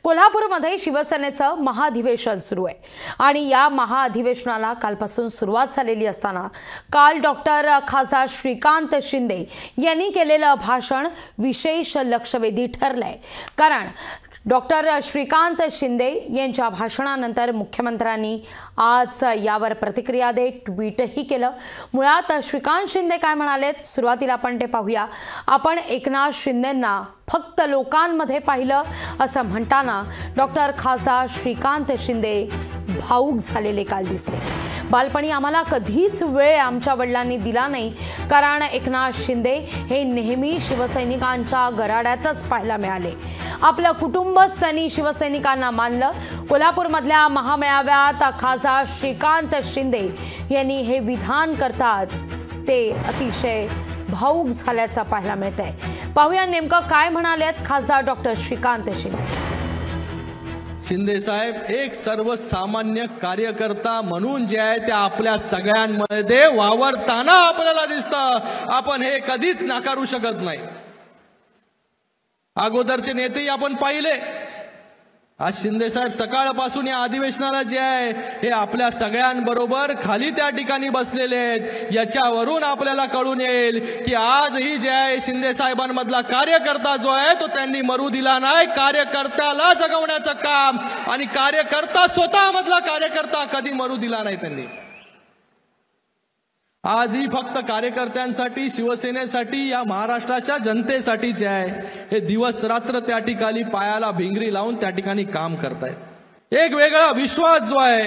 कोल्हापूरमध्ये शिवसेनेचं महाधिवेशन सुरू आहे आणि या महाधिवेशनाला कालपासून सुरुवात झालेली असताना काल खासदार श्रीकांत शिंदे यांनी केलेलं भाषण विशेष लक्षवेधी ठरलंय। कारण श्रीकांत शिंदे यांच्या भाषणानंतर मुख्यमंत्र्यांनी आज यावर प्रतिक्रिया देत ट्विटही केलं। मुळात श्रीकांत शिंदे काय म्हणालेत सुरुवातीला आपण ते पाहूया। आपण एकनाथ शिंदेंना फक्त लोकांमध्ये पाहिलं असं म्हणताना खासदार श्रीकांत शिंदे भावुक झालेले काल दिसले। बालपणी आम्हाला कधीच वेळ आमच्या वडिलांनी दिला नाही, कारण एकनाथ शिंदे हे नेहमी शिवसैनिकांच्या गराड्यातच पाहायला मिळाले। आपलं कुटुंबच त्यांनी शिवसैनिकांना मानलं। कोल्हापूरमधल्या महामेळाव्यात खासदार श्रीकांत शिंदे यांनी हे विधान करताच ते अतिशय भावुक झाल्याचं पाहायला मिळतंय। पाहूया नेमकं काय म्हणालेत खासदार श्रीकांत शिंदे। शिंदे साहेब एक सर्वसामान्य कार्यकर्ता म्हणून जे आहे ते आपल्या सगळ्यांमध्ये वावरताना आपल्याला दिसतं। आपण हे कधीच नाकारू शकत नाही। अगोदरचे नेतेही आपण पाहिले। आज शिंदे साहेब सकाळपासून या अधिवेशनाला जे आहे हे आपल्या सगळ्यांबरोबर खाली त्या ठिकाणी बसलेले आहेत। याच्यावरून आपल्याला कळून येईल की आजही जे आहे शिंदे साहेबांमधला कार्यकर्ता जो आहे तो त्यांनी मरू दिला नाही। कार्यकर्त्याला जगवण्याचं काम आणि कार्यकर्ता स्वतःमधला कार्यकर्ता कधी मरू दिला नाही त्यांनी। आजही फक्त कार्यकर्त्यांसाठी, शिवसेनेसाठी, या महाराष्ट्राच्या जनतेसाठी जे आहे हे दिवस रात्र त्या ठिकाणी पायाला भिंगरी लावून त्या ठिकाणी काम करतायत। एक वेगळा विश्वास जो आहे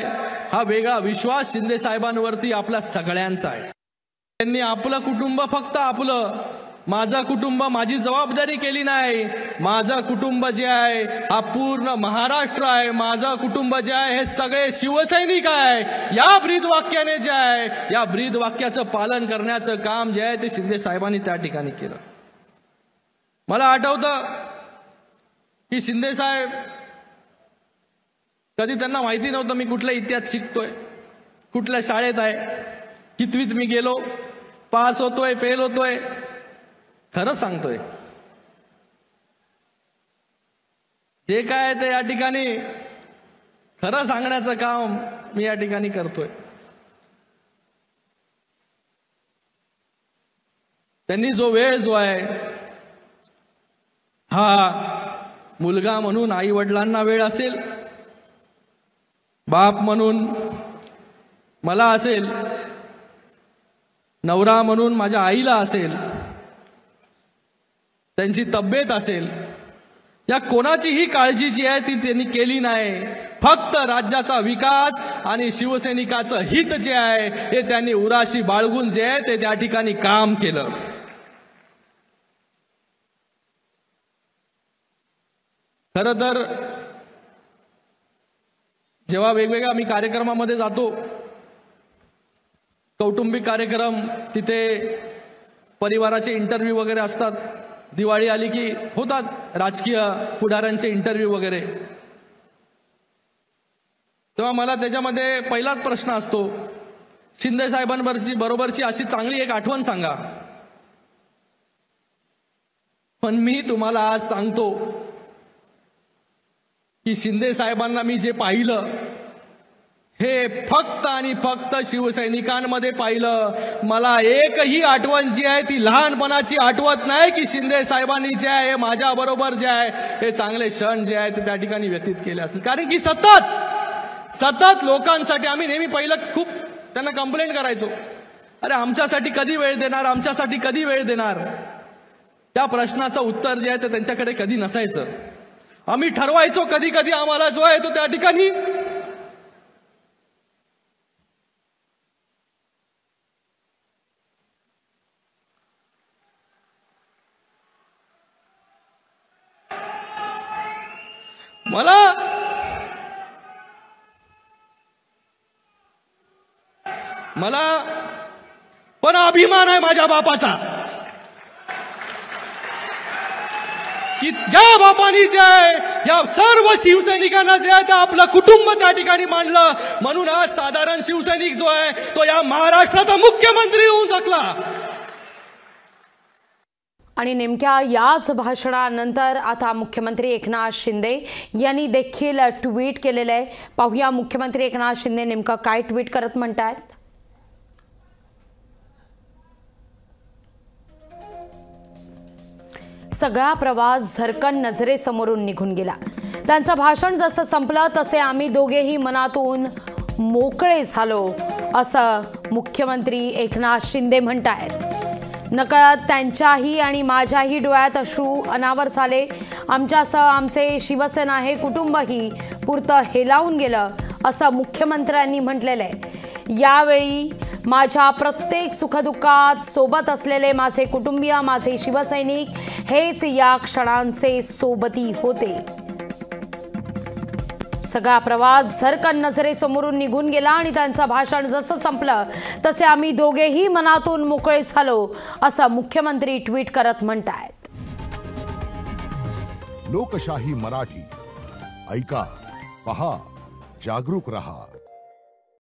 हा वेगळा विश्वास शिंदे साहेबांवरती आपल्या सगळ्यांचा आहे। त्यांनी आपलं कुटुंब फक्त आपलं, माझं कुटुंब माझी जबाबदारी केली नाही। माझं कुटुंब जे आहे हा पूर्ण महाराष्ट्र आहे। माझं कुटुंब जे आहे हे सगळे शिवसैनिक आहे। या ब्रीद वाक्याने जे आहे या ब्रीद वाक्याचं पालन करण्याचं काम जे आहे ते शिंदे साहेबांनी त्या ठिकाणी केलं। मला आठवतं की शिंदे साहेब कधी त्यांना माहिती नव्हतं मी कुठल्या इतिहास शिकतोय, कुठल्या शाळेत आहे, कितवीत मी गेलो, पास होतोय, फेल होतोय। खरं सांगतोय, जे काय ते या ठिकाणी खरं सांगण्याचं काम मी या ठिकाणी करतोय। त्यांनी जो वेळ जो आहे हा मुलगा म्हणून आई वडिलांना वेळ असेल, बाप म्हणून मला असेल, नवरा म्हणून माझ्या आईला असेल, त्यांची तब्येत असेल, या कोणाचीही काळजी जी आहे ती त्यांनी केली नाही। फक्त राज्याचा विकास आणि शिवसैनिकाचं हित जे आहे हे त्यांनी उराशी बाळगून जे आहे ते त्या ठिकाणी काम केलं। खरं तर जेव्हा वेगवेगळ्या मी कार्यक्रमामध्ये जातो, कौटुंबिक कार्यक्रम, तिथे परिवाराचे इंटरव्ह्यू वगैरे असतात, दिवाळी आली की होतात राजकीय पुढाऱ्यांचे इंटरव्ह्यू वगैरे, तेव्हा मला त्याच्यामध्ये पहिलाच प्रश्न असतो, शिंदे साहेबांबरोबरची अशी चांगली एक आठवण सांगा। पण मी तुम्हाला आज सांगतो की शिंदे साहेबांना मी जे पाहिलं हे फक्त आणि फक्त शिवसैनिकांमध्ये पाहिलं। मला एकही आठवण जी आहे ती लहानपणाची आठवत नाही की शिंदे साहेबांनी जे आहे माझ्या बरोबर जे आहे हे चांगले क्षण जे आहे ते त्या ठिकाणी व्यतीत केले असतील। कारण की सतत लोकांसाठी आम्ही नेहमी पहिलं खूप त्यांना कंप्लेंट करायचो, अरे आमच्यासाठी कधी वेळ देणार, आमच्यासाठी कधी वेळ देणार। त्या प्रश्नाचं उत्तर जे आहे ते त्यांच्याकडे कधी नसायचं। आम्ही ठरवायचो कधी कधी आम्हाला जो आहे तो त्या ठिकाणी मला पण अभिमान आहे माझ्या बापाचा की ज्या बापानी जे आहे या सर्व शिवसैनिकांना जे आहे ते आपलं कुटुंब त्या ठिकाणी मांडलं। म्हणून आज साधारण शिवसैनिक जो आहे तो या महाराष्ट्राचा मुख्यमंत्री होऊन शकला। आणि नेमक्या याच भाषणानंतर आता मुख्यमंत्री एकनाथ शिंदे यांनी देखील ट्विट केलेलं आहे। पाहूया मुख्यमंत्री एकनाथ शिंदे नेमका काय ट्विट करत म्हणतायत। सगळा प्रवास झरकन नजरेसमोरून निघून गेला। त्यांचं भाषण जसं संपलं तसे आम्ही दोघेही मनातून मोकळे झालो, असं मुख्यमंत्री एकनाथ शिंदे म्हणतायत। नकळत त्यांच्याही आणि माझ्याही डोळ्यात अश्रू अनावर झाले। आमच्यासह आमचे शिवसेना हे कुटुंबही पुरतं हेलावून गेलं, असं मुख्यमंत्र्यांनी म्हटलेलं आहे। यावेळी माझ्या प्रत्येक सुखदुःखात सोबत असलेले माझे कुटुंबीय, माझे शिवसैनिक हेच या क्षणांचे सोबती होते। सगळा प्रवास झरकन नजरेसमोरून निघून गेला आणि त्यांचं भाषण जसं संपलं तसे आम्ही दोघेही मनातून मोकळे झालो, असं मुख्यमंत्री ट्विट करत म्हणतायत। लोकशाही मराठी ऐका, पहा, जागरूक रहा।